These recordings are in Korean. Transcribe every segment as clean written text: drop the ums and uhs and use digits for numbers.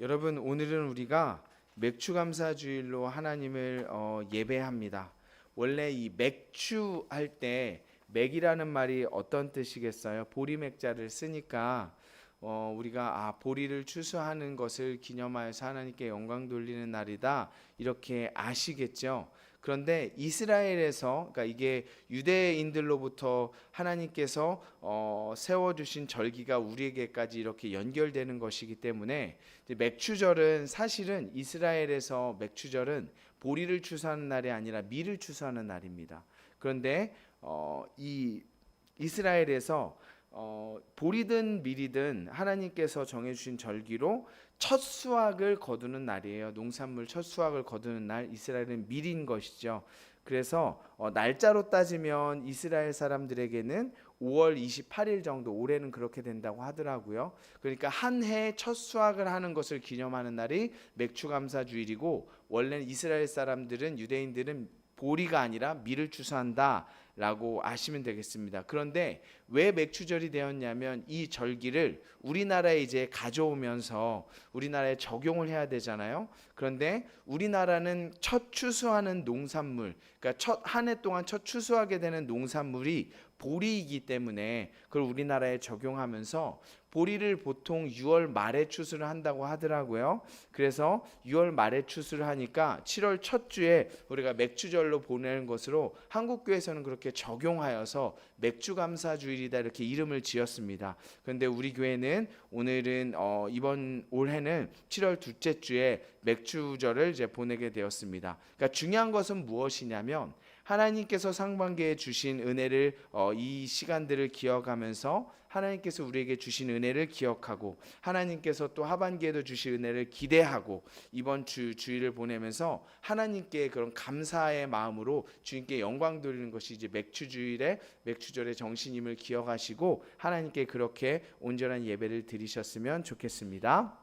여러분, 오늘은 우리가 맥추감사주일로 하나님을 예배합니다. 원래 이 맥추 할 때 맥이라는 말이 어떤 뜻이겠어요? 보리맥자를 쓰니까 우리가 보리를 추수하는 것을 기념하여서 하나님께 영광 돌리는 날이다, 이렇게 아시겠죠? 그런데 이스라엘에서, 그러니까 이게 유대인들로부터 하나님께서 세워주신 절기가 우리에게까지 이렇게 연결되는 것이기 때문에 맥추절은, 사실은 이스라엘에서 맥추절은 보리를 추수하는 날이 아니라 밀을 추수하는 날입니다. 그런데 이 이스라엘에서 보리든 밀이든 하나님께서 정해주신 절기로 첫 수확을 거두는 날이에요. 농산물 첫 수확을 거두는 날, 이스라엘은 밀인 것이죠. 그래서 날짜로 따지면 이스라엘 사람들에게는 5월 28일 정도, 올해는 그렇게 된다고 하더라고요. 그러니까 한 해 첫 수확을 하는 것을 기념하는 날이 맥추감사주일이고, 원래는 이스라엘 사람들은, 유대인들은 보리가 아니라 밀을 추수한다 라고 아시면 되겠습니다. 그런데 왜 맥추절이 되었냐면, 이 절기를 우리나라에 이제 가져오면서 우리나라에 적용을 해야 되잖아요. 그런데 우리나라는 첫 추수하는 농산물, 그러니까 첫 한 해 동안 첫 추수하게 되는 농산물이 보리이기 때문에 그걸 우리나라에 적용하면서 보리를 보통 6월 말에 추수를 한다고 하더라고요. 그래서 6월 말에 추수를 하니까 7월 첫 주에 우리가 맥추절로 보내는 것으로 한국교회에서는 그렇게 적용하여서 맥추감사주일이다, 이렇게 이름을 지었습니다. 그런데 우리 교회는 오늘은 이번 올해는 7월 둘째 주에 맥추절을 이제 보내게 되었습니다. 그러니까 중요한 것은 무엇이냐면, 하나님께서 상반기에 주신 은혜를, 이 시간들을 기억하면서 하나님께서 우리에게 주신 은혜를 기억하고, 하나님께서 또 하반기에도 주실 은혜를 기대하고, 이번 주일을 보내면서 하나님께 그런 감사의 마음으로 주님께 영광 돌리는 것이 이제 맥추절의 정신임을 기억하시고, 하나님께 그렇게 온전한 예배를 드리셨으면 좋겠습니다.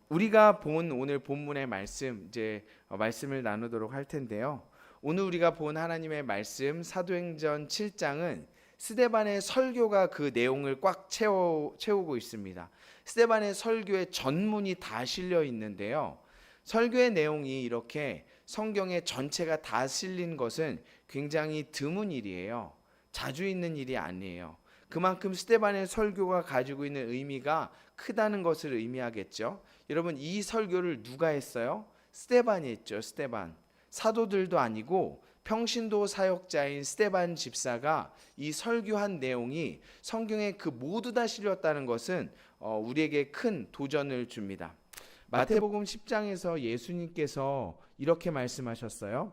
우리가 본 오늘 본문의 말씀, 이제 말씀을 나누도록 할 텐데요. 오늘 우리가 본 하나님의 말씀, 사도행전 7장은 스데반의 설교가 그 내용을 꽉 채우고 있습니다. 스데반의 설교의 전문이 다 실려 있는데요. 설교의 내용이 이렇게 성경의 전체가 다 실린 것은 굉장히 드문 일이에요. 자주 있는 일이 아니에요. 그만큼 스데반의 설교가 가지고 있는 의미가 크다는 것을 의미하겠죠. 여러분, 이 설교를 누가 했어요? 스데반이 했죠. 스데반. 사도들도 아니고 평신도 사역자인 스데반 집사가 이 설교한 내용이 성경에 그 모두 다 실렸다는 것은 우리에게 큰 도전을 줍니다. 마태복음 10장에서 예수님께서 이렇게 말씀하셨어요.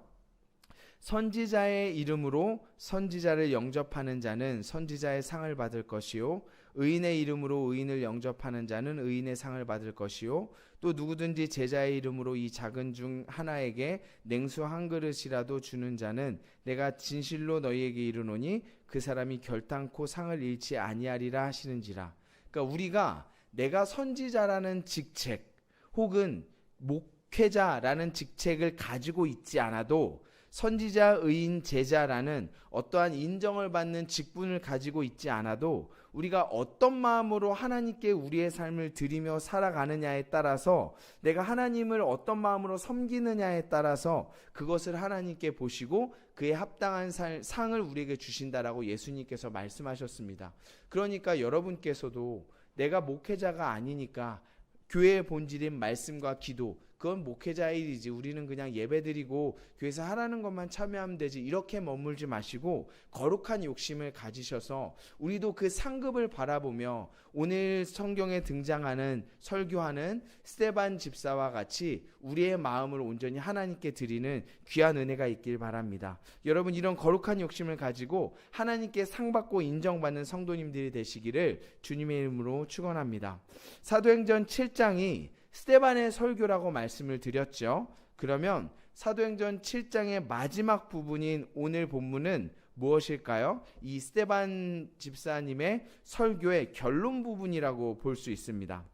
선지자의 이름으로 선지자를 영접하는 자는 선지자의 상을 받을 것이요, 의인의 이름으로 의인을 영접하는 자는 의인의 상을 받을 것이요, 또 누구든지 제자의 이름으로 이 작은 중 하나에게 냉수 한 그릇이라도 주는 자는 내가 진실로 너희에게 이르노니 그 사람이 결단코 상을 잃지 아니하리라 하시는지라. 그러니까 우리가 내가 선지자라는 직책 혹은 목회자라는 직책을 가지고 있지 않아도, 선지자, 의인, 제자라는 어떠한 인정을 받는 직분을 가지고 있지 않아도, 우리가 어떤 마음으로 하나님께 우리의 삶을 드리며 살아가느냐에 따라서, 내가 하나님을 어떤 마음으로 섬기느냐에 따라서 그것을 하나님께 보시고 그에 합당한 상을 우리에게 주신다라고 예수님께서 말씀하셨습니다. 그러니까 여러분께서도 내가 목회자가 아니니까 교회의 본질인 말씀과 기도, 그건 목회자의 일이지, 우리는 그냥 예배드리고 교회에서 하라는 것만 참여하면 되지, 이렇게 머물지 마시고 거룩한 욕심을 가지셔서 우리도 그 상급을 바라보며 오늘 성경에 등장하는 설교하는 스데반 집사와 같이 우리의 마음을 온전히 하나님께 드리는 귀한 은혜가 있길 바랍니다. 여러분, 이런 거룩한 욕심을 가지고 하나님께 상받고 인정받는 성도님들이 되시기를 주님의 이름으로 축원합니다. 사도행전 7장이 스데반의 설교라고 말씀을 드렸죠. 그러면 사도행전 7장의 마지막 부분인 오늘 본문은 무엇일까요? 이 스데반 집사님의 설교의 결론 부분이라고 볼 수 있습니다.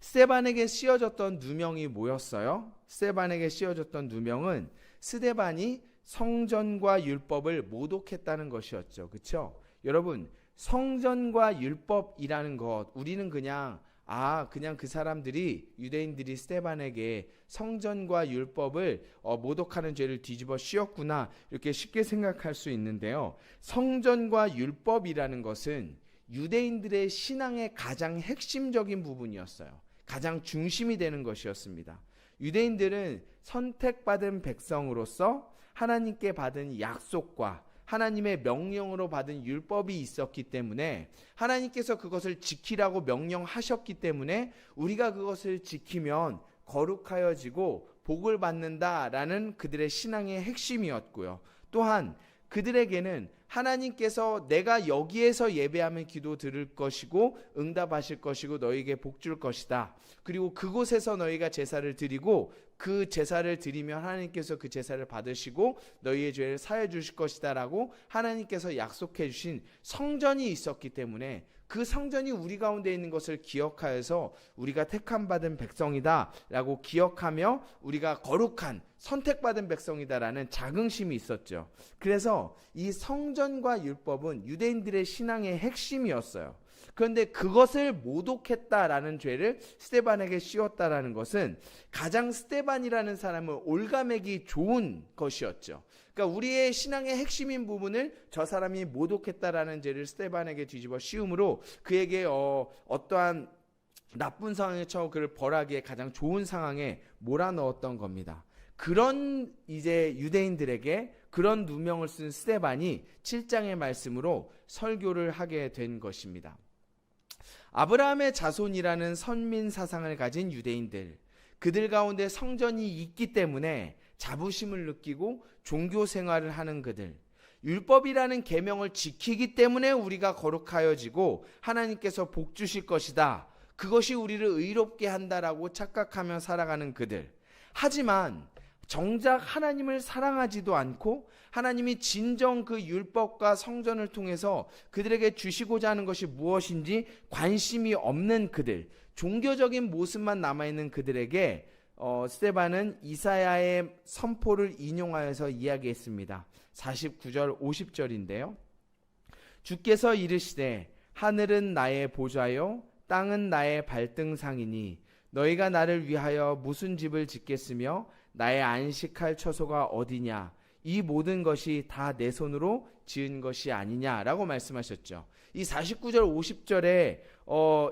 스데반에게 씌워졌던 누명이 뭐였어요? 스데반에게 씌워졌던 누명은 스데반이 성전과 율법을 모독했다는 것이었죠. 그렇죠? 여러분, 성전과 율법이라는 것, 우리는 그냥 그냥 그 사람들이 유대인들이 스데반에게 성전과 율법을 모독하는 죄를 뒤집어 씌웠구나 이렇게 쉽게 생각할 수 있는데요. 성전과 율법이라는 것은 유대인들의 신앙의 가장 핵심적인 부분이었어요. 가장 중심이 되는 것이었습니다. 유대인들은 선택받은 백성으로서 하나님께 받은 약속과 하나님의 명령으로 받은 율법이 있었기 때문에 하나님께서 그것을 지키라고 명령하셨기 때문에 우리가 그것을 지키면 거룩하여지고 복을 받는다라는 그들의 신앙의 핵심이었고요. 또한 그들에게는 하나님께서 내가 여기에서 예배하면 기도 들을 것이고 응답하실 것이고 너희에게 복 줄 것이다. 그리고 그곳에서 너희가 제사를 드리고 그 제사를 드리면 하나님께서 그 제사를 받으시고 너희의 죄를 사해 주실 것이다 라고 하나님께서 약속해 주신 성전이 있었기 때문에 그 성전이 우리 가운데 있는 것을 기억하여서 우리가 택함 받은 백성이다 라고 기억하며 우리가 거룩한 선택받은 백성이다라는 자긍심이 있었죠. 그래서 이 성전과 율법은 유대인들의 신앙의 핵심이었어요. 그런데 그것을 모독했다라는 죄를 스데반에게 씌웠다라는 것은 가장 스데반이라는 사람을 올가매기 좋은 것이었죠. 그러니까 우리의 신앙의 핵심인 부분을 저 사람이 모독했다라는 죄를 스데반에게 뒤집어 씌움으로 그에게 어떠한 나쁜 상황에 처해 그를 벌하기에 가장 좋은 상황에 몰아넣었던 겁니다. 그런 이제 유대인들에게 그런 누명을 쓴 스데반이 7장의 말씀으로 설교를 하게 된 것입니다. 아브라함의 자손이라는 선민 사상을 가진 유대인들, 그들 가운데 성전이 있기 때문에 자부심을 느끼고 종교 생활을 하는 그들, 율법이라는 계명을 지키기 때문에 우리가 거룩하여지고 하나님께서 복 주실 것이다. 그것이 우리를 의롭게 한다라고 착각하며 살아가는 그들. 하지만 정작 하나님을 사랑하지도 않고 하나님이 진정 그 율법과 성전을 통해서 그들에게 주시고자 하는 것이 무엇인지 관심이 없는 그들, 종교적인 모습만 남아있는 그들에게 스데반은 이사야의 선포를 인용하여서 이야기했습니다. 49절 50절인데요. 주께서 이르시되 하늘은 나의 보좌요 땅은 나의 발등상이니 너희가 나를 위하여 무슨 집을 짓겠으며 나의 안식할 처소가 어디냐? 이 모든 것이 다 내 손으로 지은 것이 아니냐라고 말씀하셨죠. 이 49절 50절에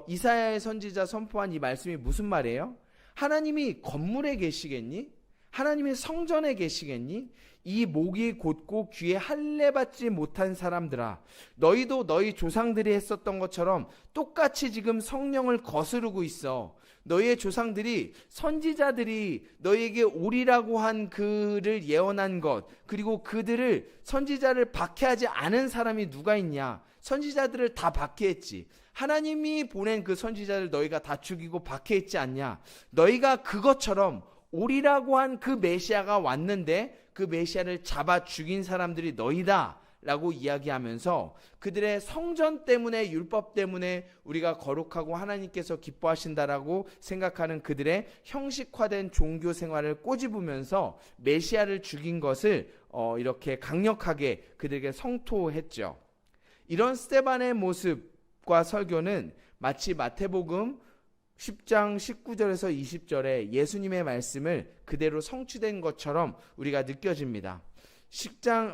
이사야의 선지자 선포한 이 말씀이 무슨 말이에요? 하나님이 건물에 계시겠니? 하나님의 성전에 계시겠니? 이 목이 곧고 귀에 할례 받지 못한 사람들아, 너희도 너희 조상들이 했었던 것처럼 똑같이 지금 성령을 거스르고 있어. 너희의 조상들이 선지자들이 너희에게 오리라고 한 그를 예언한 것, 그리고 그들을 선지자를 박해하지 않은 사람이 누가 있냐? 선지자들을 다 박해했지. 하나님이 보낸 그 선지자들 너희가 다 죽이고 박해했지 않냐? 너희가 그것처럼 오리라고 한 그 메시아가 왔는데 그 메시아를 잡아 죽인 사람들이 너희다 라고 이야기하면서 그들의 성전 때문에, 율법 때문에 우리가 거룩하고 하나님께서 기뻐하신다라고 생각하는 그들의 형식화된 종교 생활을 꼬집으면서 메시아를 죽인 것을 이렇게 강력하게 그들에게 성토했죠. 이런 스데반의 모습과 설교는 마치 마태복음 10장 19절에서 20절에 예수님의 말씀을 그대로 성취된 것처럼 우리가 느껴집니다.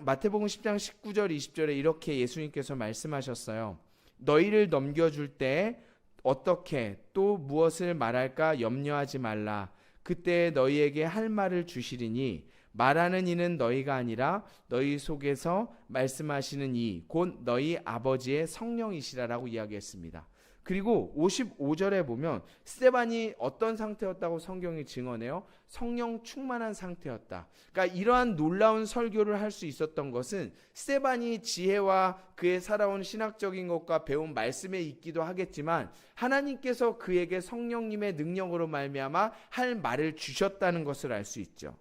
마태복음 10장 19절 20절에 이렇게 예수님께서 말씀하셨어요. 너희를 넘겨줄 때 어떻게 또 무엇을 말할까 염려하지 말라. 그때 너희에게 할 말을 주시리니 말하는 이는 너희가 아니라 너희 속에서 말씀하시는 이 곧 너희 아버지의 성령이시라라고 이야기했습니다. 그리고 55절에 보면 스데반이 어떤 상태였다고 성경이 증언해요? 성령 충만한 상태였다. 그러니까 이러한 놀라운 설교를 할 수 있었던 것은 스데반이 지혜와 그의 살아온 신학적인 것과 배운 말씀에 있기도 하겠지만 하나님께서 그에게 성령님의 능력으로 말미암아 할 말을 주셨다는 것을 알 수 있죠.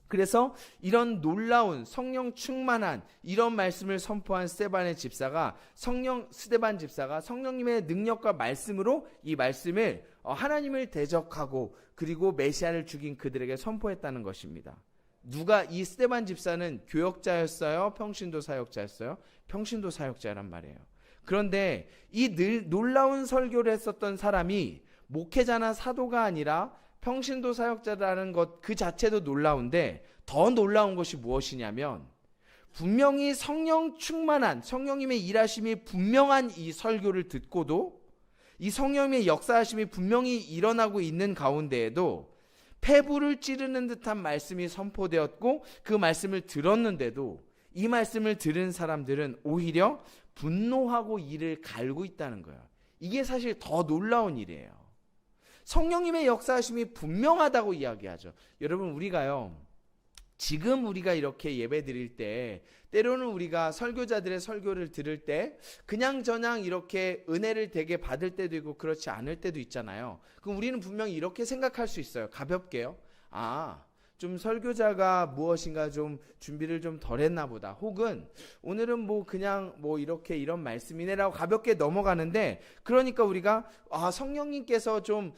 그래서 이런 놀라운 성령 충만한 이런 말씀을 선포한 스데반 집사가 성령님의 능력과 말씀으로 이 말씀을 하나님을 대적하고 그리고 메시아를 죽인 그들에게 선포했다는 것입니다. 이 스데반 집사는 교역자였어요? 평신도 사역자였어요? 평신도 사역자란 말이에요. 그런데 이 놀라운 설교를 했었던 사람이 목회자나 사도가 아니라 평신도 사역자라는 것 그 자체도 놀라운데, 더 놀라운 것이 무엇이냐면 분명히 성령 충만한, 성령님의 일하심이 분명한 이 설교를 듣고도, 이 성령님의 역사하심이 분명히 일어나고 있는 가운데에도 폐부를 찌르는 듯한 말씀이 선포되었고 그 말씀을 들었는데도 이 말씀을 들은 사람들은 오히려 분노하고 이를 갈고 있다는 거예요. 이게 사실 더 놀라운 일이에요. 성령님의 역사하심이 분명하다고 이야기하죠. 여러분, 우리가요, 지금 우리가 이렇게 예배 드릴 때, 때로는 우리가 설교자들의 설교를 들을 때 그냥 저냥 이렇게 은혜를 되게 받을 때도 있고 그렇지 않을 때도 있잖아요. 그럼 우리는 분명히 이렇게 생각할 수 있어요. 가볍게요. 좀 설교자가 무엇인가 좀 준비를 좀 덜 했나 보다. 혹은 오늘은 뭐 그냥 뭐 이렇게 이런 말씀이네라고 가볍게 넘어가는데, 그러니까 우리가 성령님께서 좀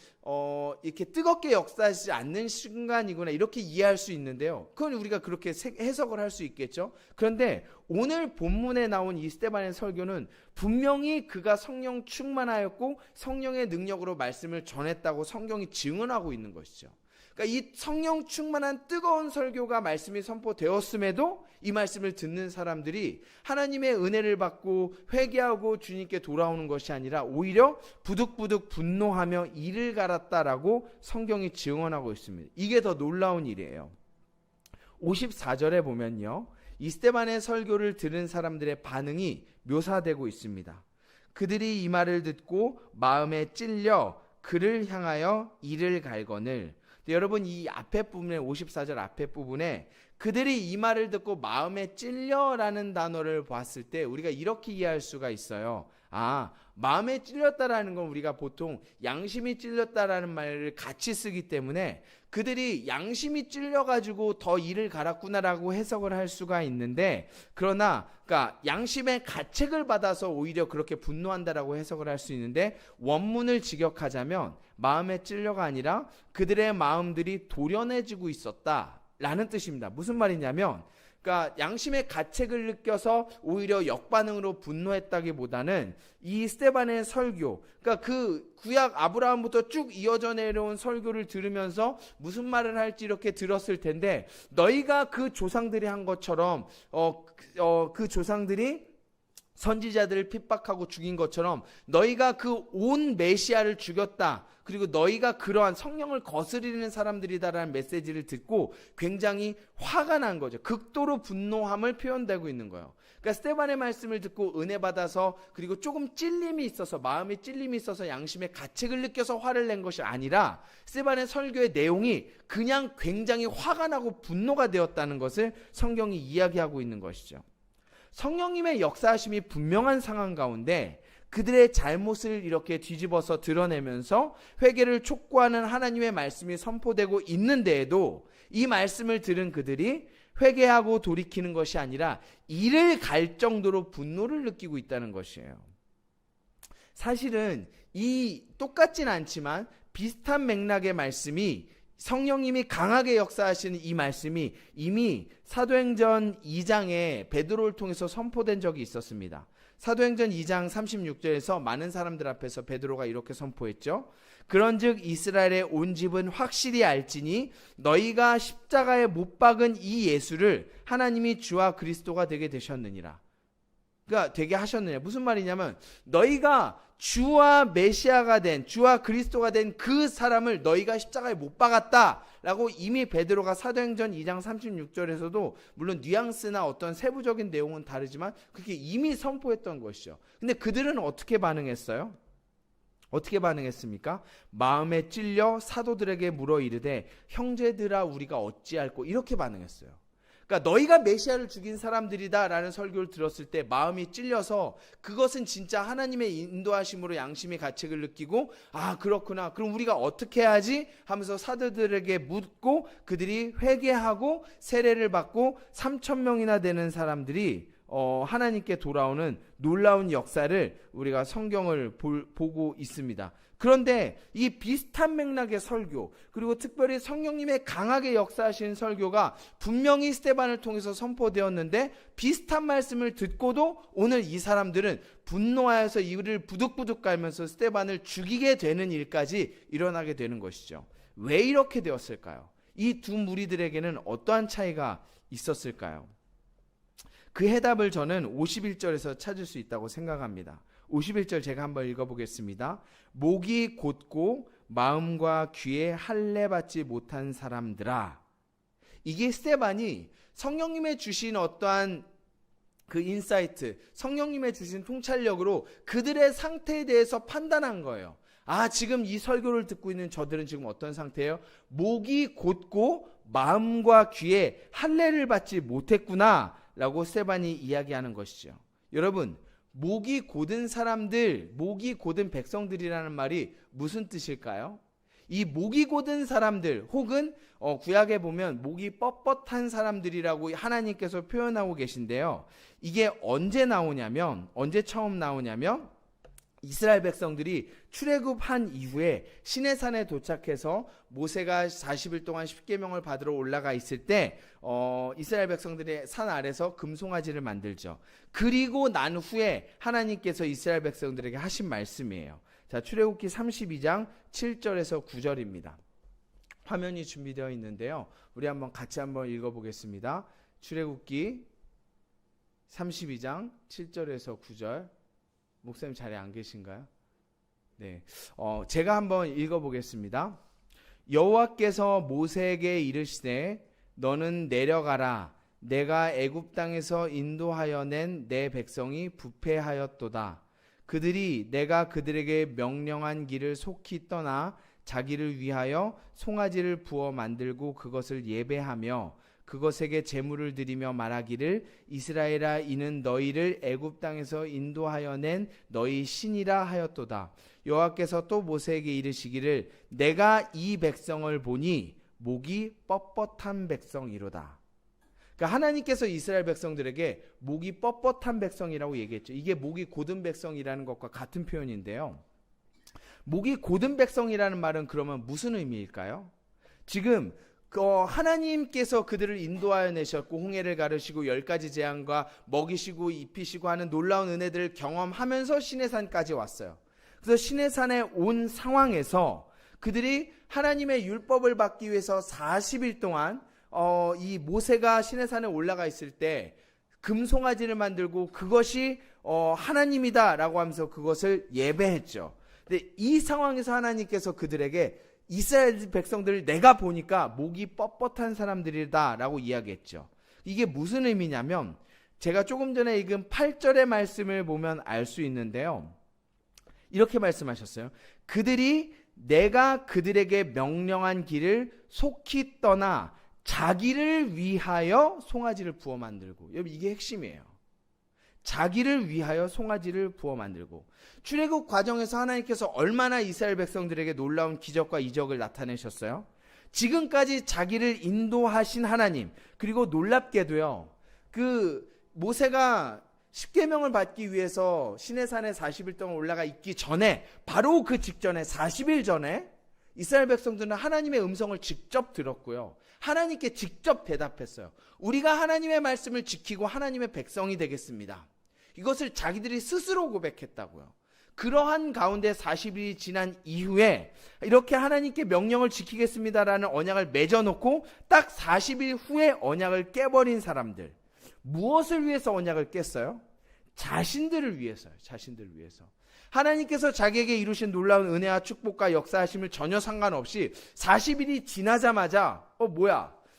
이렇게 뜨겁게 역사하시지 않는 순간이구나 이렇게 이해할 수 있는데요. 그건 우리가 그렇게 해석을 할 수 있겠죠. 그런데 오늘 본문에 나온 이 스데반의 설교는 분명히 그가 성령 충만하였고 성령의 능력으로 말씀을 전했다고 성경이 증언하고 있는 것이죠. 그러니까 이 성령 충만한 뜨거운 설교가 말씀이 선포되었음에도 이 말씀을 듣는 사람들이 하나님의 은혜를 받고 회개하고 주님께 돌아오는 것이 아니라 오히려 부득부득 분노하며 이를 갈았다라고 성경이 증언하고 있습니다. 이게 더 놀라운 일이에요. 54절에 보면요, 이 스데반의 설교를 들은 사람들의 반응이 묘사되고 있습니다. 그들이 이 말을 듣고 마음에 찔려 그를 향하여 이를 갈거늘. 여러분, 이 앞에 부분에 54절 앞에 부분에 그들이 이 말을 듣고 마음에 찔려라는 단어를 봤을 때 우리가 이렇게 이해할 수가 있어요. 마음에 찔렸다라는 건 우리가 보통 양심이 찔렸다라는 말을 같이 쓰기 때문에 그들이 양심이 찔려가지고 더 이를 갈았구나라고 해석을 할 수가 있는데, 그러나 그러니까 양심의 가책을 받아서 오히려 그렇게 분노한다라고 해석을 할 수 있는데, 원문을 직역하자면 마음에 찔려가 아니라 그들의 마음들이 도련해지고 있었다라는 뜻입니다. 무슨 말이냐면, 그러니까 양심의 가책을 느껴서 오히려 역반응으로 분노했다기보다는 이 스데반의 설교, 그러니까 그 구약 아브라함부터 쭉 이어져 내려온 설교를 들으면서 무슨 말을 할지 이렇게 들었을 텐데, 너희가 그 조상들이 한 것처럼 그 조상들이 선지자들을 핍박하고 죽인 것처럼 너희가 그 온 메시아를 죽였다, 그리고 너희가 그러한 성령을 거스리는 사람들이다라는 메시지를 듣고 굉장히 화가 난 거죠. 극도로 분노함을 표현되고 있는 거예요. 그러니까 스데반의 말씀을 듣고 은혜 받아서 그리고 조금 찔림이 있어서, 마음에 찔림이 있어서 양심의 가책을 느껴서 화를 낸 것이 아니라 스데반의 설교의 내용이 그냥 굉장히 화가 나고 분노가 되었다는 것을 성경이 이야기하고 있는 것이죠. 성령님의 역사하심이 분명한 상황 가운데 그들의 잘못을 이렇게 뒤집어서 드러내면서 회개를 촉구하는 하나님의 말씀이 선포되고 있는데에도 이 말씀을 들은 그들이 회개하고 돌이키는 것이 아니라 이를 갈 정도로 분노를 느끼고 있다는 것이에요. 사실은 이 똑같진 않지만 비슷한 맥락의 말씀이, 성령님이 강하게 역사하시는 이 말씀이 이미 사도행전 2장에 베드로를 통해서 선포된 적이 있었습니다. 사도행전 2장 36절에서 많은 사람들 앞에서 베드로가 이렇게 선포했죠. 그런즉 이스라엘의 온 집은 확실히 알지니 너희가 십자가에 못 박은 이 예수를 하나님이 주와 그리스도가 되게 되셨느니라. 그러니까 되게 하셨느냐. 무슨 말이냐면 너희가 주와 메시아가 된, 주와 그리스도가 된 그 사람을 너희가 십자가에 못 박았다라고 이미 베드로가 사도행전 2장 36절에서도 물론 뉘앙스나 어떤 세부적인 내용은 다르지만 그렇게 이미 선포했던 것이죠. 근데 그들은 어떻게 반응했어요? 어떻게 반응했습니까? 마음에 찔려 사도들에게 물어 이르되 형제들아 우리가 어찌할꼬, 이렇게 반응했어요. 그러니까 너희가 메시아를 죽인 사람들이다 라는 설교를 들었을 때 마음이 찔려서 그것은 진짜 하나님의 인도하심으로 양심의 가책을 느끼고 그렇구나, 그럼 우리가 어떻게 해야지 하면서 사도들에게 묻고 그들이 회개하고 세례를 받고 3,000명이나 되는 사람들이 하나님께 돌아오는 놀라운 역사를 우리가 성경을 보고 있습니다. 그런데 이 비슷한 맥락의 설교, 그리고 특별히 성령님의 강하게 역사하신 설교가 분명히 스데반을 통해서 선포되었는데, 비슷한 말씀을 듣고도 오늘 이 사람들은 분노하여서 이를 부득부득 깔면서 스데반을 죽이게 되는 일까지 일어나게 되는 것이죠. 왜 이렇게 되었을까요? 이 두 무리들에게는 어떠한 차이가 있었을까요? 그 해답을 저는 51절에서 찾을 수 있다고 생각합니다. 51절 제가 한번 읽어보겠습니다. 목이 곧고 마음과 귀에 할례 받지 못한 사람들아. 이게 스데반이 성령님의 주신 어떠한 그 인사이트, 성령님의 주신 통찰력으로 그들의 상태에 대해서 판단한 거예요. 아, 지금 이 설교를 듣고 있는 저들은 지금 어떤 상태예요? 목이 곧고 마음과 귀에 할례를 받지 못했구나 라고 스데반이 이야기하는 것이죠. 여러분, 목이 곧은 사람들, 목이 곧은 백성들이라는 말이 무슨 뜻일까요? 이 목이 곧은 사람들, 혹은 구약에 보면 목이 뻣뻣한 사람들이라고 하나님께서 표현하고 계신데요. 이게 언제 처음 나오냐면 이스라엘 백성들이 출애굽한 이후에 시내산에 도착해서 모세가 40일 동안 십계명을 받으러 올라가 있을 때 이스라엘 백성들이 산 아래서 금송아지를 만들죠. 그리고 난 후에 하나님께서 이스라엘 백성들에게 하신 말씀이에요. 자, 출애굽기 32장 7절에서 9절입니다. 화면이 준비되어 있는데요. 우리 같이 한번 읽어보겠습니다. 출애굽기 32장 7절에서 9절. 목사님 자리에 안 계신가요? 네, 제가 한번 읽어보겠습니다. 여호와께서 모세에게 이르시되 너는 내려가라. 내가 애굽 땅에서 인도하여 낸 내 백성이 부패하였도다. 그들이 내가 그들에게 명령한 길을 속히 떠나 자기를 위하여 송아지를 부어 만들고 그것을 예배하며 그것에게 제물을 드리며 말하기를 이스라엘아, 이는 너희를 애굽 땅에서 인도하여 낸 너희 신이라 하였도다. 여호와께서 또 모세에게 이르시기를 내가 이 백성을 보니 목이 뻣뻣한 백성이로다. 그러니까 하나님께서 이스라엘 백성들에게 목이 뻣뻣한 백성이라고 얘기했죠. 이게 목이 곧은 백성이라는 것과 같은 표현인데요. 목이 곧은 백성이라는 말은 그러면 무슨 의미일까요? 지금 하나님께서 그들을 인도하여 내셨고 홍해를 가르시고 10가지 재앙과 먹이시고 입히시고 하는 놀라운 은혜들을 경험하면서 시내산까지 왔어요. 그래서 시내산에 온 상황에서 그들이 하나님의 율법을 받기 위해서 40일 동안 이 모세가 시내산에 올라가 있을 때 금송아지를 만들고 그것이 하나님이다 라고 하면서 그것을 예배했죠. 근데 이 상황에서 하나님께서 그들에게 이스라엘 백성들을 내가 보니까 목이 뻣뻣한 사람들이다 라고 이야기했죠. 이게 무슨 의미냐면 제가 조금 전에 읽은 8절의 말씀을 보면 알 수 있는데요. 이렇게 말씀하셨어요. 그들이 내가 그들에게 명령한 길을 속히 떠나 자기를 위하여 송아지를 부어 만들고, 여러분 이게 핵심이에요. 자기를 위하여 송아지를 부어 만들고. 출애굽 과정에서 하나님께서 얼마나 이스라엘 백성들에게 놀라운 기적과 이적을 나타내셨어요? 지금까지 자기를 인도하신 하나님, 그리고 놀랍게도요, 그 모세가 십계명을 받기 위해서 시내산에 40일 동안 올라가 있기 전에, 바로 그 직전에 40일 전에 이스라엘 백성들은 하나님의 음성을 직접 들었고요, 하나님께 직접 대답했어요. 우리가 하나님의 말씀을 지키고 하나님의 백성이 되겠습니다. 이것을 자기들이 스스로 고백했다고요. 그러한 가운데 40일이 지난 이후에 이렇게 하나님께 명령을 지키겠습니다라는 언약을 맺어놓고 딱 40일 후에 언약을 깨버린 사람들, 무엇을 위해서 언약을 깼어요? 자신들을 위해서요. 자신들을 위해서. 하나님께서 자기에게 이루신 놀라운 은혜와 축복과 역사하심을 전혀 상관없이 40일이 지나자마자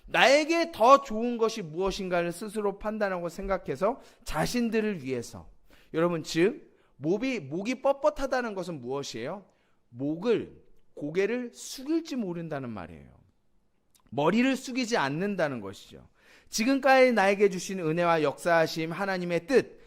나에게 더 좋은 것이 무엇인가를 스스로 판단하고 생각해서 자신들을 위해서. 여러분, 즉 목이 뻣뻣하다는 것은 무엇이에요? 고개를 숙일지 모른다는 말이에요. 머리를 숙이지 않는다는 것이죠. 지금까지 나에게 주신 은혜와 역사하심, 하나님의 뜻,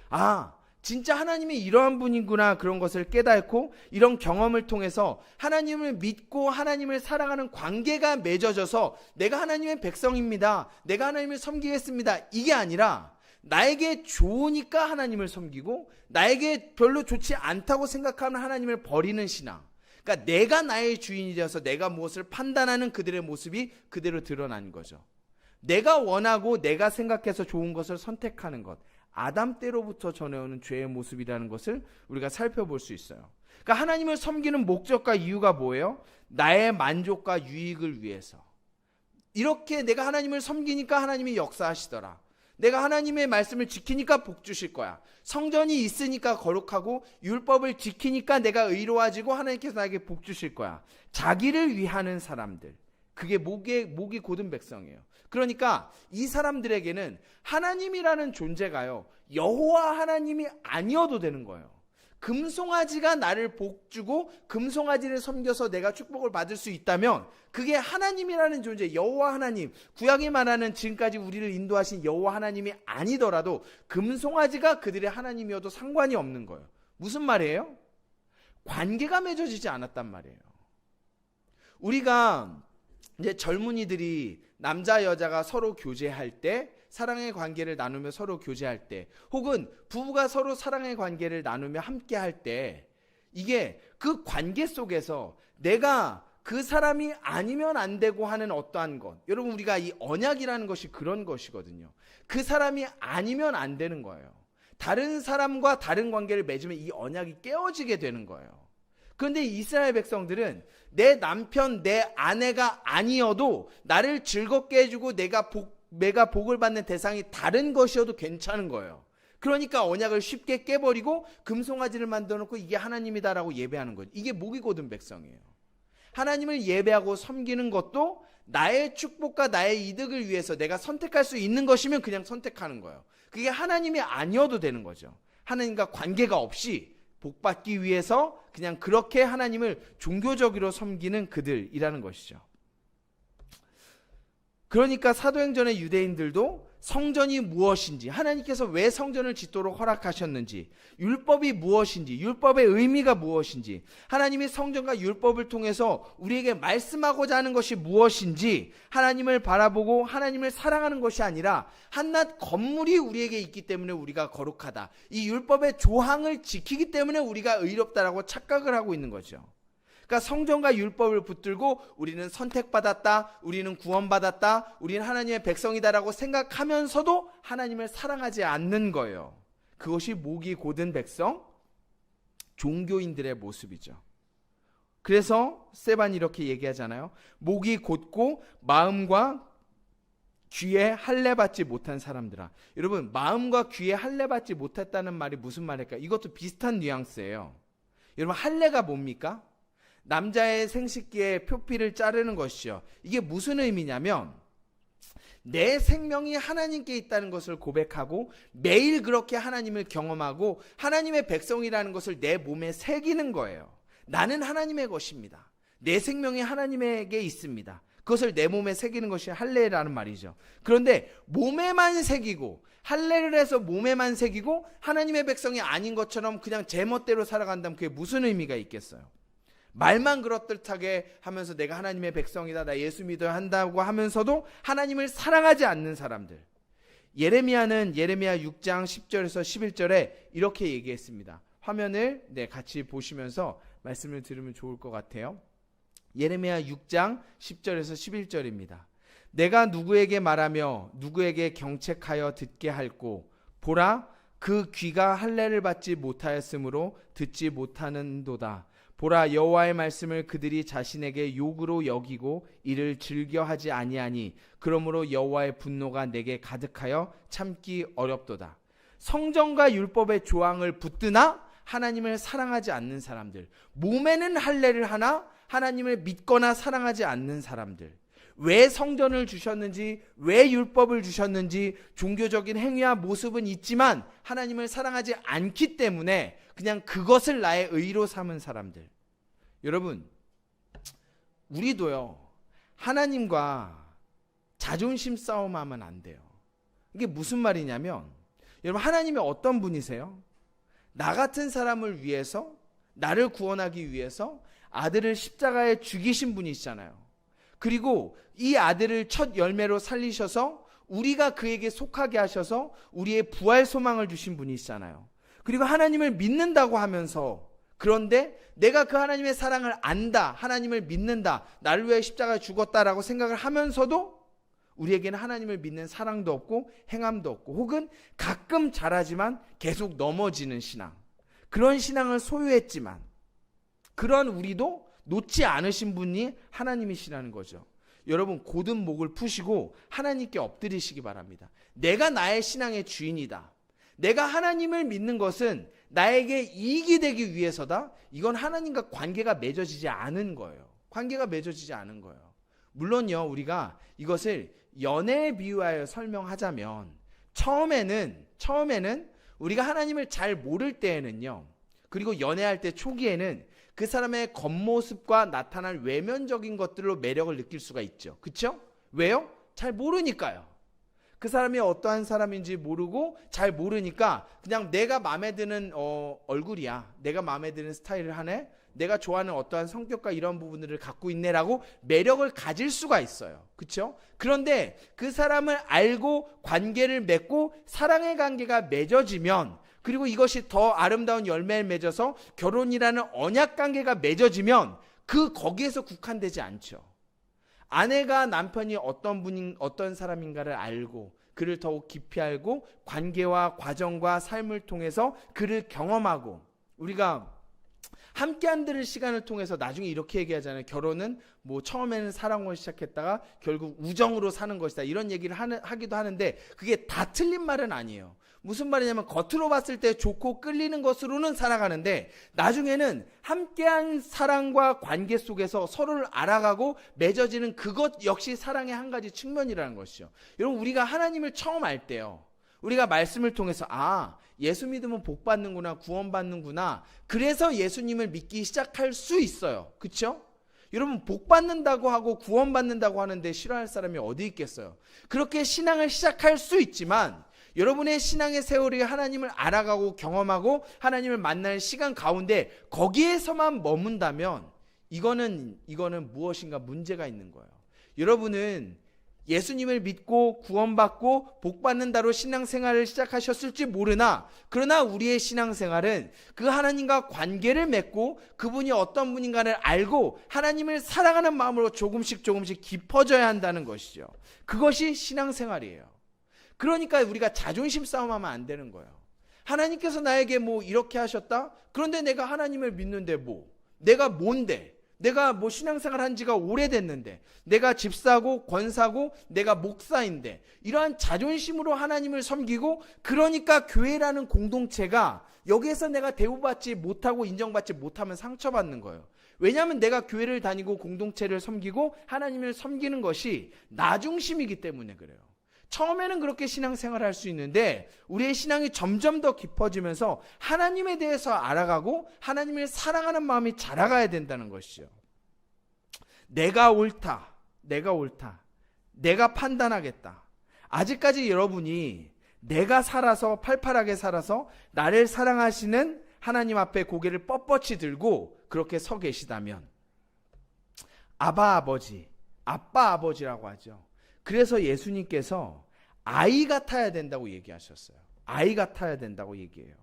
진짜 하나님이 이러한 분이구나, 그런 것을 깨닫고 이런 경험을 통해서 하나님을 믿고 하나님을 사랑하는 관계가 맺어져서 내가 하나님의 백성입니다, 내가 하나님을 섬기겠습니다, 이게 아니라 나에게 좋으니까 하나님을 섬기고 나에게 별로 좋지 않다고 생각하는 하나님을 버리는 신앙. 그러니까 내가 나의 주인이 되어서 내가 무엇을 판단하는 그들의 모습이 그대로 드러난 거죠. 내가 원하고 내가 생각해서 좋은 것을 선택하는 것. 아담 때로부터 전해오는 죄의 모습이라는 것을 우리가 살펴볼 수 있어요. 그러니까 하나님을 섬기는 목적과 이유가 뭐예요? 나의 만족과 유익을 위해서. 이렇게 내가 하나님을 섬기니까 하나님이 역사하시더라. 내가 하나님의 말씀을 지키니까 복 주실 거야. 성전이 있으니까 거룩하고 율법을 지키니까 내가 의로워지고 하나님께서 나에게 복 주실 거야. 자기를 위하는 사람들. 그게 목이 곧은 백성이에요. 그러니까 이 사람들에게는 하나님이라는 존재가요, 여호와 하나님이 아니어도 되는 거예요. 금송아지가 나를 복주고 금송아지를 섬겨서 내가 축복을 받을 수 있다면 그게 하나님이라는 존재, 여호와 하나님, 구약이 말하는 지금까지 우리를 인도하신 여호와 하나님이 아니더라도 금송아지가 그들의 하나님이어도 상관이 없는 거예요. 무슨 말이에요? 관계가 맺어지지 않았단 말이에요. 우리가 이제 젊은이들이 남자 여자가 서로 교제할 때, 사랑의 관계를 나누며 서로 교제할 때, 혹은 부부가 서로 사랑의 관계를 나누며 함께 할 때, 이게 그 관계 속에서 내가 그 사람이 아니면 안 되고 하는 어떠한 것, 여러분 우리가 이 언약이라는 것이 그런 것이거든요. 그 사람이 아니면 안 되는 거예요. 다른 사람과 다른 관계를 맺으면 이 언약이 깨어지게 되는 거예요. 그런데 이스라엘 백성들은 내 남편, 내 아내가 아니어도 나를 즐겁게 해주고 내가 복을 받는 대상이 다른 것이어도 괜찮은 거예요. 그러니까 언약을 쉽게 깨버리고 금송아지를 만들어 놓고 이게 하나님이다라고 예배하는 거죠. 이게 목이 곧은 백성이에요. 하나님을 예배하고 섬기는 것도 나의 축복과 나의 이득을 위해서 내가 선택할 수 있는 것이면 그냥 선택하는 거예요. 그게 하나님이 아니어도 되는 거죠. 하나님과 관계가 없이 복받기 위해서 그냥 그렇게 하나님을 종교적으로 섬기는 그들이라는 것이죠. 그러니까 사도행전의 유대인들도 성전이 무엇인지, 하나님께서 왜 성전을 짓도록 허락하셨는지, 율법이 무엇인지, 율법의 의미가 무엇인지, 하나님이 성전과 율법을 통해서 우리에게 말씀하고자 하는 것이 무엇인지, 하나님을 바라보고 하나님을 사랑하는 것이 아니라 한낱 건물이 우리에게 있기 때문에 우리가 거룩하다, 이 율법의 조항을 지키기 때문에 우리가 의롭다라고 착각을 하고 있는 거죠. 그러니까 성전과 율법을 붙들고 우리는 선택받았다, 우리는 구원받았다, 우리는 하나님의 백성이다라고 생각하면서도 하나님을 사랑하지 않는 거예요. 그것이 목이 곧은 백성, 종교인들의 모습이죠. 그래서 스데반이 이렇게 얘기하잖아요. 목이 곧고 마음과 귀에 할례받지 못한 사람들아. 여러분, 마음과 귀에 할례받지 못했다는 말이 무슨 말일까요? 이것도 비슷한 뉘앙스예요. 여러분, 할례가 뭡니까? 남자의 생식기에 표피를 자르는 것이요. 이게 무슨 의미냐면 내 생명이 하나님께 있다는 것을 고백하고 매일 그렇게 하나님을 경험하고 하나님의 백성이라는 것을 내 몸에 새기는 거예요. 나는 하나님의 것입니다. 내 생명이 하나님에게 있습니다. 그것을 내 몸에 새기는 것이 할례라는 말이죠. 그런데 몸에만 새기고 할례를 해서 몸에만 새기고 하나님의 백성이 아닌 것처럼 그냥 제멋대로 살아간다면 그게 무슨 의미가 있겠어요? 말만 그렇듯하게 하면서 내가 하나님의 백성이다, 나 예수 믿어야 한다고 하면서도 하나님을 사랑하지 않는 사람들. 예레미야는 예레미야 6장 10절에서 11절에 이렇게 얘기했습니다. 화면을 같이 보시면서 말씀을 들으면 좋을 것 같아요. 예레미야 6장 10절에서 11절입니다. 내가 누구에게 말하며 누구에게 경책하여 듣게 할꼬, 보라, 그 귀가 할례를 받지 못하였으므로 듣지 못하는도다. 보라, 여호와의 말씀을 그들이 자신에게 욕으로 여기고 이를 즐겨하지 아니하니 그러므로 여호와의 분노가 내게 가득하여 참기 어렵도다. 성전과 율법의 조항을 붙드나 하나님을 사랑하지 않는 사람들, 몸에는 할례를 하나 하나님을 믿거나 사랑하지 않는 사람들, 왜 성전을 주셨는지, 왜 율법을 주셨는지 종교적인 행위와 모습은 있지만 하나님을 사랑하지 않기 때문에 그냥 그것을 나의 의로 삼은 사람들. 여러분, 우리도요, 하나님과 자존심 싸움하면 안 돼요. 이게 무슨 말이냐면, 여러분, 하나님이 어떤 분이세요? 나 같은 사람을 위해서, 나를 구원하기 위해서 아들을 십자가에 죽이신 분이시잖아요. 그리고 이 아들을 첫 열매로 살리셔서 우리가 그에게 속하게 하셔서 우리의 부활 소망을 주신 분이시잖아요. 그리고 하나님을 믿는다고 하면서, 그런데 내가 그 하나님의 사랑을 안다, 하나님을 믿는다, 나를 위해 십자가에 죽었다라고 생각을 하면서도 우리에게는 하나님을 믿는 사랑도 없고 행함도 없고, 혹은 가끔 잘하지만 계속 넘어지는 신앙, 그런 신앙을 소유했지만 그런 우리도 놓지 않으신 분이 하나님이시라는 거죠. 여러분, 곧은 목을 푸시고 하나님께 엎드리시기 바랍니다. 내가 나의 신앙의 주인이다, 내가 하나님을 믿는 것은 나에게 이익이 되기 위해서다, 이건 하나님과 관계가 맺어지지 않은 거예요. 관계가 맺어지지 않은 거예요. 물론요, 우리가 이것을 연애에 비유하여 설명하자면, 처음에는 우리가 하나님을 잘 모를 때에는요, 그리고 연애할 때 초기에는 그 사람의 겉모습과 나타날 외면적인 것들로 매력을 느낄 수가 있죠. 그렇죠? 왜요? 잘 모르니까요. 그 사람이 어떠한 사람인지 모르고 잘 모르니까 그냥 내가 마음에 드는 얼굴이야, 내가 마음에 드는 스타일을 하네, 내가 좋아하는 어떠한 성격과 이런 부분들을 갖고 있네라고 매력을 가질 수가 있어요. 그렇죠? 그런데 그 사람을 알고 관계를 맺고 사랑의 관계가 맺어지면, 그리고 이것이 더 아름다운 열매를 맺어서 결혼이라는 언약 관계가 맺어지면 거기에서 국한되지 않죠. 아내가 남편이 어떤 사람인가를 알고 그를 더욱 깊이 알고 관계와 과정과 삶을 통해서 그를 경험하고, 우리가 함께 한들 시간을 통해서 나중에 이렇게 얘기하잖아요. 결혼은 뭐 처음에는 사랑으로 시작했다가 결국 우정으로 사는 것이다, 이런 얘기를 하기도 하는데, 그게 다 틀린 말은 아니에요. 무슨 말이냐면, 겉으로 봤을 때 좋고 끌리는 것으로는 살아가는데 나중에는 함께한 사랑과 관계 속에서 서로를 알아가고 맺어지는 그것 역시 사랑의 한 가지 측면이라는 것이죠. 여러분, 우리가 하나님을 처음 알 때요, 우리가 말씀을 통해서 예수 믿으면 복 받는구나, 구원 받는구나, 그래서 예수님을 믿기 시작할 수 있어요. 그렇죠? 여러분, 복 받는다고 하고 구원 받는다고 하는데 싫어할 사람이 어디 있겠어요? 그렇게 신앙을 시작할 수 있지만, 여러분의 신앙의 세월이 하나님을 알아가고 경험하고 하나님을 만나는 시간 가운데 거기에서만 머문다면 이거는 무엇인가 문제가 있는 거예요. 여러분은 예수님을 믿고 구원받고 복받는다로 신앙생활을 시작하셨을지 모르나, 그러나 우리의 신앙생활은 그 하나님과 관계를 맺고 그분이 어떤 분인가를 알고 하나님을 사랑하는 마음으로 조금씩 깊어져야 한다는 것이죠. 그것이 신앙생활이에요. 그러니까 우리가 자존심 싸움하면 안 되는 거예요. 하나님께서 나에게 뭐 이렇게 하셨다? 그런데 내가 하나님을 믿는데 내가 뭔데? 내가 뭐 신앙생활 한 지가 오래됐는데, 내가 집사고 권사고 내가 목사인데, 이러한 자존심으로 하나님을 섬기고, 그러니까 교회라는 공동체가 여기에서 내가 대우받지 못하고 인정받지 못하면 상처받는 거예요. 왜냐하면 내가 교회를 다니고 공동체를 섬기고 하나님을 섬기는 것이 나 중심이기 때문에 그래요. 처음에는 그렇게 신앙생활을 할 수 있는데 우리의 신앙이 점점 더 깊어지면서 하나님에 대해서 알아가고 하나님을 사랑하는 마음이 자라가야 된다는 것이죠. 내가 옳다, 내가 판단하겠다. 아직까지 여러분이 내가 살아서, 팔팔하게 살아서 나를 사랑하시는 하나님 앞에 고개를 뻣뻣이 들고 그렇게 서 계시다면, 아빠 아버지라고 하죠. 그래서 예수님께서 아이 같아야 된다고 얘기하셨어요. 아이 같아야 된다고 얘기해요.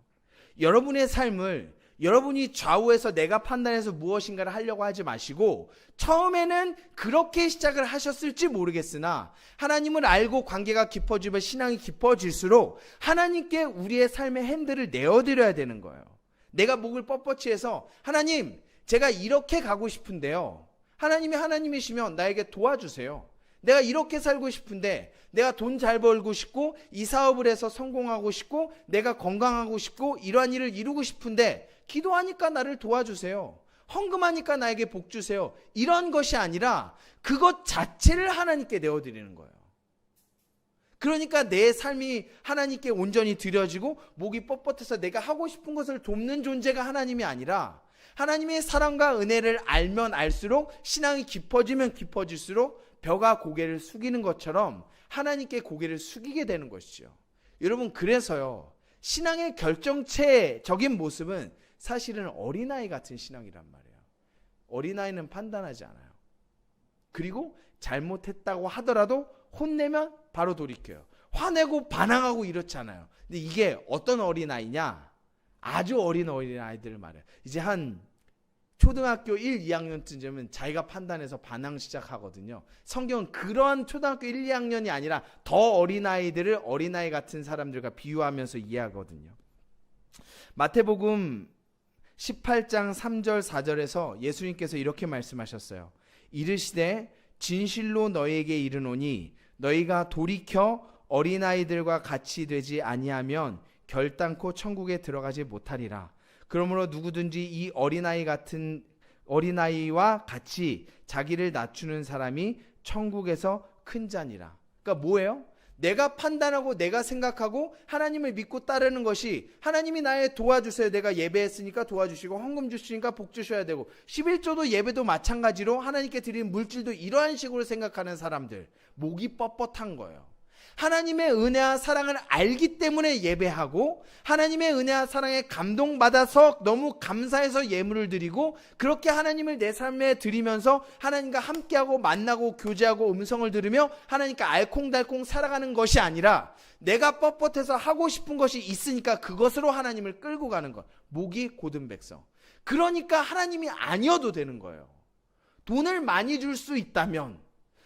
여러분의 삶을 여러분이 좌우해서 내가 판단해서 무엇인가를 하려고 하지 마시고, 처음에는 그렇게 시작을 하셨을지 모르겠으나 하나님을 알고 관계가 깊어지면 신앙이 깊어질수록 하나님께 우리의 삶의 핸들을 내어드려야 되는 거예요. 내가 목을 뻣뻣이 해서, 하나님, 제가 이렇게 가고 싶은데요, 하나님이 하나님이시면 나에게 도와주세요. 내가 이렇게 살고 싶은데, 내가 돈 잘 벌고 싶고 이 사업을 해서 성공하고 싶고 내가 건강하고 싶고 이러한 일을 이루고 싶은데 기도하니까 나를 도와주세요. 헌금하니까 나에게 복 주세요. 이런 것이 아니라 그것 자체를 하나님께 내어드리는 거예요. 그러니까 내 삶이 하나님께 온전히 드려지고 목이 뻣뻣해서 내가 하고 싶은 것을 돕는 존재가 하나님이 아니라, 하나님의 사랑과 은혜를 알면 알수록, 신앙이 깊어지면 깊어질수록 벼가 고개를 숙이는 것처럼 하나님께 고개를 숙이게 되는 것이죠. 여러분, 그래서요, 신앙의 결정체적인 모습은 사실은 어린아이 같은 신앙이란 말이에요. 어린아이는 판단하지 않아요. 그리고 잘못했다고 하더라도 혼내면 바로 돌이켜요. 화내고 반항하고 이렇잖아요. 근데 이게 어떤 어린아이냐? 아주 어린 어린아이들을 말해요. 이제 한 초등학교 1, 2학년쯤 되면 자기가 판단해서 반항 시작하거든요. 성경은 그러한 초등학교 1, 2학년이 아니라 더 어린아이들을 어린아이 같은 사람들과 비유하면서 이해하거든요. 마태복음 18장 3절 4절에서 예수님께서 이렇게 말씀하셨어요. 이르시되 진실로 너희에게 이르노니 너희가 돌이켜 어린아이들과 같이 되지 아니하면 결단코 천국에 들어가지 못하리라. 그러므로 누구든지 이 어린아이와 같이 자기를 낮추는 사람이 천국에서 큰 자니라. 그러니까 뭐예요? 내가 판단하고 내가 생각하고 하나님을 믿고 따르는 것이, 하나님이 나의 도와주세요, 내가 예배했으니까 도와주시고 헌금 주시니까 복 주셔야 되고, 11조도 예배도 마찬가지로 하나님께 드리는 물질도 이러한 식으로 생각하는 사람들, 목이 뻣뻣한 거예요. 하나님의 은혜와 사랑을 알기 때문에 예배하고, 하나님의 은혜와 사랑에 감동받아서 너무 감사해서 예물을 드리고, 그렇게 하나님을 내 삶에 드리면서 하나님과 함께하고 만나고 교제하고 음성을 들으며 하나님과 알콩달콩 살아가는 것이 아니라, 내가 뻣뻣해서 하고 싶은 것이 있으니까 그것으로 하나님을 끌고 가는 것. 목이 곧은 백성. 그러니까 하나님이 아니어도 되는 거예요. 돈을 많이 줄 수 있다면,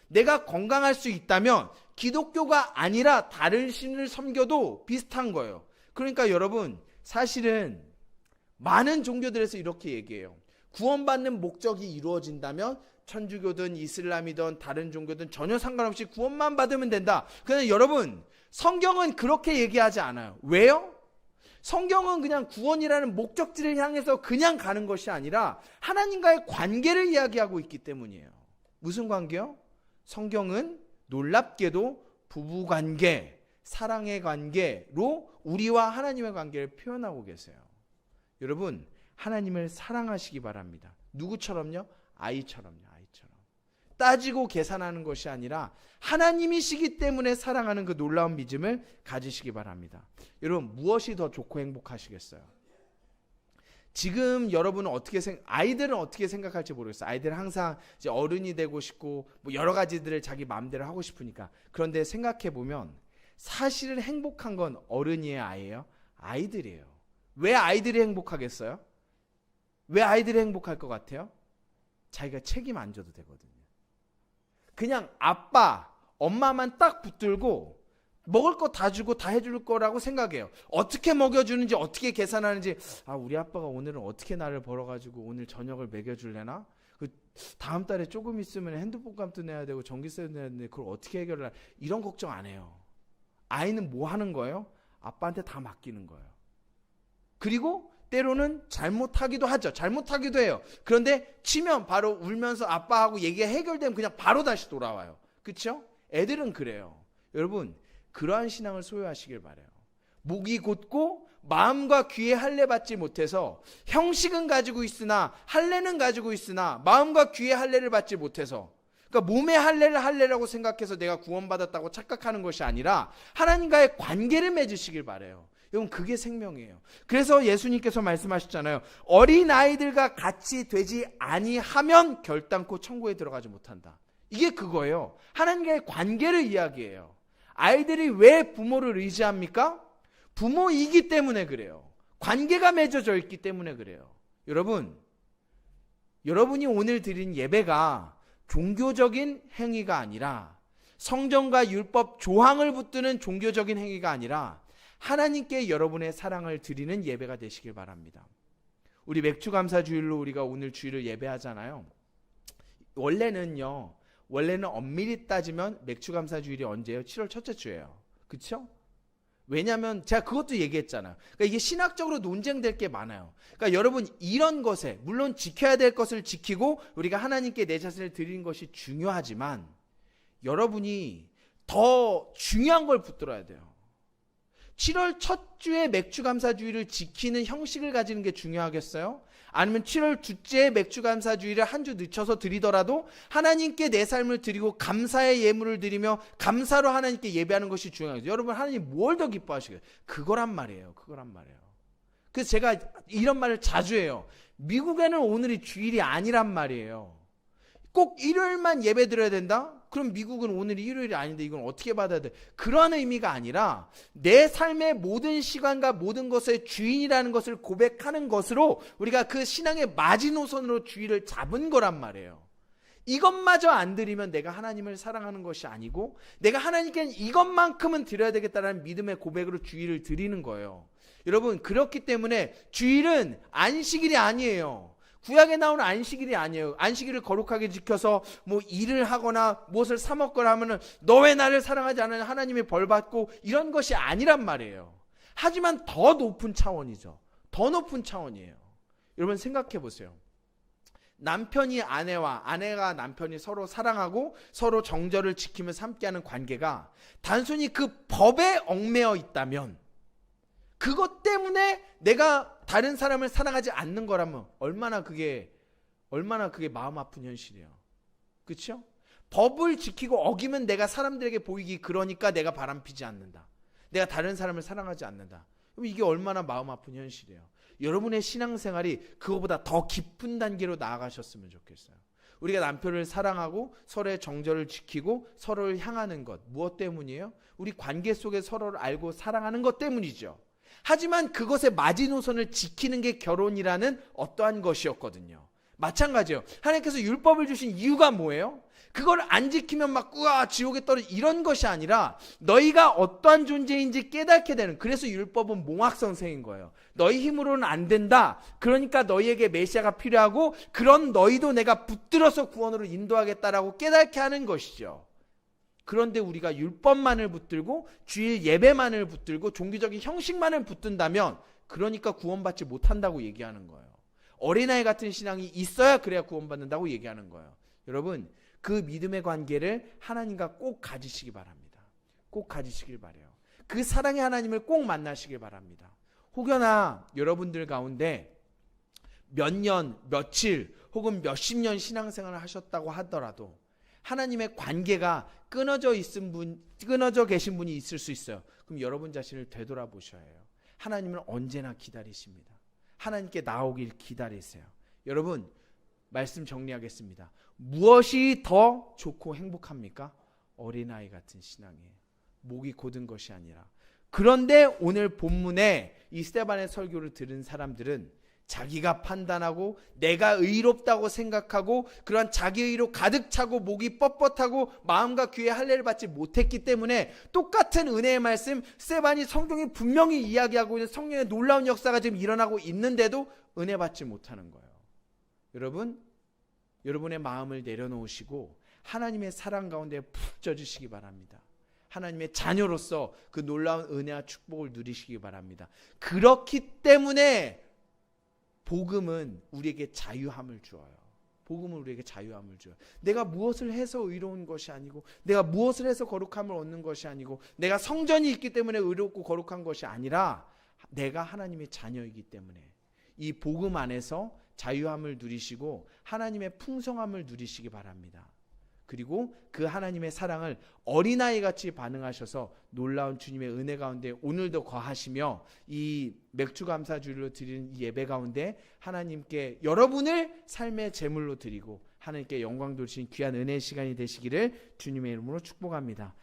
내가 건강할 수 있다면 기독교가 아니라 다른 신을 섬겨도 비슷한 거예요. 그러니까 여러분, 사실은 많은 종교들에서 이렇게 얘기해요. 구원받는 목적이 이루어진다면 천주교든 이슬람이든 다른 종교든 전혀 상관없이 구원만 받으면 된다. 그런데 여러분, 성경은 그렇게 얘기하지 않아요. 왜요? 성경은 그냥 구원이라는 목적지를 향해서 그냥 가는 것이 아니라 하나님과의 관계를 이야기하고 있기 때문이에요. 무슨 관계요? 성경은 놀랍게도 부부관계, 사랑의 관계로 우리와 하나님의 관계를 표현하고 계세요. 여러분, 하나님을 사랑하시기 바랍니다. 누구처럼요? 아이처럼요. 아이처럼. 따지고 계산하는 것이 아니라 하나님이시기 때문에 사랑하는 그 놀라운 믿음을 가지시기 바랍니다. 여러분, 무엇이 더 좋고 행복하시겠어요? 지금 여러분은 아이들은 어떻게 생각할지 모르겠어요. 아이들은 항상 이제 어른이 되고 싶고 뭐 여러 가지들을 자기 마음대로 하고 싶으니까. 그런데 생각해 보면 사실은 행복한 건 어른이에요, 아이예요? 아이들이에요. 왜 아이들이 행복하겠어요? 왜 아이들이 행복할 것 같아요? 자기가 책임 안 져도 되거든요. 그냥 아빠, 엄마만 딱 붙들고 먹을 거 다 주고 다 해줄 거라고 생각해요. 어떻게 먹여주는지, 어떻게 계산하는지, 우리 아빠가 오늘은 어떻게 나를 벌어가지고 오늘 저녁을 먹여줄래나? 다음 달에 조금 있으면 핸드폰 값도 내야 되고 전기세도 내야 되는데 그걸 어떻게 해결하나? 이런 걱정 안 해요. 아이는 뭐 하는 거예요? 아빠한테 다 맡기는 거예요. 그리고 때로는 잘못하기도 하죠. 잘못하기도 해요. 그런데 치면 바로 울면서 아빠하고 얘기가 해결되면 그냥 바로 다시 돌아와요. 그렇죠? 애들은 그래요. 여러분, 그러한 신앙을 소유하시길 바라요. 목이 곧고 마음과 귀에 할례 받지 못해서, 형식은 가지고 있으나 할례는 가지고 있으나 마음과 귀에 할례를 받지 못해서, 그러니까 몸의 할례를 할례라고 생각해서 내가 구원받았다고 착각하는 것이 아니라 하나님과의 관계를 맺으시길 바라요. 여러분, 그게 생명이에요. 그래서 예수님께서 말씀하셨잖아요. 어린아이들과 같이 되지 아니하면 결단코 천국에 들어가지 못한다. 이게 그거예요. 하나님과의 관계를 이야기해요. 아이들이 왜 부모를 의지합니까? 부모이기 때문에 그래요. 관계가 맺어져 있기 때문에 그래요. 여러분이 오늘 드린 예배가 종교적인 행위가 아니라, 성경과 율법 조항을 붙드는 종교적인 행위가 아니라 하나님께 여러분의 사랑을 드리는 예배가 되시길 바랍니다. 우리 맥주감사주일로 우리가 오늘 주일을 예배하잖아요. 원래는 엄밀히 따지면 맥주감사주일이 언제예요? 7월 첫째 주예요. 그렇죠? 왜냐하면 제가 그것도 얘기했잖아요. 그러니까 이게 신학적으로 논쟁될 게 많아요. 그러니까 여러분, 이런 것에 물론 지켜야 될 것을 지키고 우리가 하나님께 내 자신을 드리는 것이 중요하지만, 여러분이 더 중요한 걸 붙들어야 돼요. 7월 첫 주에 맥주감사주일을 지키는 형식을 가지는 게 중요하겠어요? 아니면 7월 둘째 맥주감사주일을 한 주 늦춰서 드리더라도 하나님께 내 삶을 드리고 감사의 예물을 드리며 감사로 하나님께 예배하는 것이 중요해요. 여러분, 하나님 뭘 더 기뻐하시겠어요? 그거란 말이에요. 그래서 제가 이런 말을 자주 해요. 미국에는 오늘이 주일이 아니란 말이에요. 꼭 일요일만 예배 드려야 된다? 그럼 미국은 오늘이 일요일이 아닌데 이건 어떻게 받아야 돼? 그런 의미가 아니라 내 삶의 모든 시간과 모든 것의 주인이라는 것을 고백하는 것으로 우리가 그 신앙의 마지노선으로 주의를 잡은 거란 말이에요. 이것마저 안 드리면 내가 하나님을 사랑하는 것이 아니고 내가 하나님께 이것만큼은 드려야 되겠다는 믿음의 고백으로 주일을 드리는 거예요. 여러분, 그렇기 때문에 주일은 안식일이 아니에요. 구약에 나오는 안식일이 아니에요. 안식일을 거룩하게 지켜서 뭐 일을 하거나 무엇을 사 먹거나 하면은 너 왜 나를 사랑하지 않으냐 하나님이 벌 받고 이런 것이 아니란 말이에요. 하지만 더 높은 차원이죠. 더 높은 차원이에요. 여러분 생각해 보세요. 남편이 아내와 아내가 남편이 서로 사랑하고 서로 정절을 지키면서 함께하는 관계가 단순히 그 법에 얽매여 있다면, 그것 때문에 내가 다른 사람을 사랑하지 않는 거라면 얼마나 그게 마음 아픈 현실이에요. 그렇죠? 법을 지키고 어기면 내가 사람들에게 보이기, 그러니까 내가 바람피지 않는다. 내가 다른 사람을 사랑하지 않는다. 그럼 이게 얼마나 마음 아픈 현실이에요. 여러분의 신앙생활이 그거보다 더 깊은 단계로 나아가셨으면 좋겠어요. 우리가 남편을 사랑하고 서로의 정절을 지키고 서로를 향하는 것, 무엇 때문이에요? 우리 관계 속에 서로를 알고 사랑하는 것 때문이죠. 하지만 그것의 마지노선을 지키는 게 결혼이라는 어떠한 것이었거든요. 마찬가지예요. 하나님께서 율법을 주신 이유가 뭐예요? 그걸 안 지키면 막 우와 지옥에 떨어지 이런 것이 아니라 너희가 어떠한 존재인지 깨닫게 되는, 그래서 율법은 몽학선생인 거예요. 너희 힘으로는 안 된다. 그러니까 너희에게 메시아가 필요하고 그런 너희도 내가 붙들어서 구원으로 인도하겠다라고 깨닫게 하는 것이죠. 그런데 우리가 율법만을 붙들고 주일 예배만을 붙들고 종교적인 형식만을 붙든다면 그러니까 구원받지 못한다고 얘기하는 거예요. 어린아이 같은 신앙이 있어야 그래야 구원받는다고 얘기하는 거예요. 여러분, 그 믿음의 관계를 하나님과 꼭 가지시기 바랍니다. 꼭 가지시길 바라요. 그 사랑의 하나님을 꼭 만나시길 바랍니다. 혹여나 여러분들 가운데 몇 년, 며칠 혹은 몇십 년 신앙생활을 하셨다고 하더라도 하나님의 관계가 끊어져 계신 분이 있을 수 있어요. 그럼 여러분 자신을 되돌아보셔야 해요. 하나님은 언제나 기다리십니다. 하나님께 나오길 기다리세요. 여러분, 말씀 정리하겠습니다. 무엇이 더 좋고 행복합니까? 어린아이 같은 신앙이에요. 목이 곧은 것이 아니라. 그런데 오늘 본문에 이 스데반의 설교를 들은 사람들은 자기가 판단하고 내가 의롭다고 생각하고 그러한 자기의로 가득 차고 목이 뻣뻣하고 마음과 귀에 할례를 받지 못했기 때문에 똑같은 은혜의 말씀, 스데반이 성경이 분명히 이야기하고 있는 성령의 놀라운 역사가 지금 일어나고 있는데도 은혜 받지 못하는 거예요. 여러분, 여러분의 마음을 내려놓으시고 하나님의 사랑 가운데 푹 젖으시기 바랍니다. 하나님의 자녀로서 그 놀라운 은혜와 축복을 누리시기 바랍니다. 그렇기 때문에 복음은 우리에게 자유함을 주어요. 복음은 우리에게 자유함을 줘요. 내가 무엇을 해서 의로운 것이 아니고 내가 무엇을 해서 거룩함을 얻는 것이 아니고 내가 성전이 있기 때문에 의롭고 거룩한 것이 아니라 내가 하나님의 자녀이기 때문에 이 복음 안에서 자유함을 누리시고 하나님의 풍성함을 누리시기 바랍니다. 그리고 그 하나님의 사랑을 어린아이같이 반응하셔서 놀라운 주님의 은혜 가운데 오늘도 거하시며 이 맥주감사주일로 드리는 이 예배 가운데 하나님께 여러분을 삶의 제물로 드리고 하나님께 영광 돌리신 귀한 은혜의 시간이 되시기를 주님의 이름으로 축복합니다.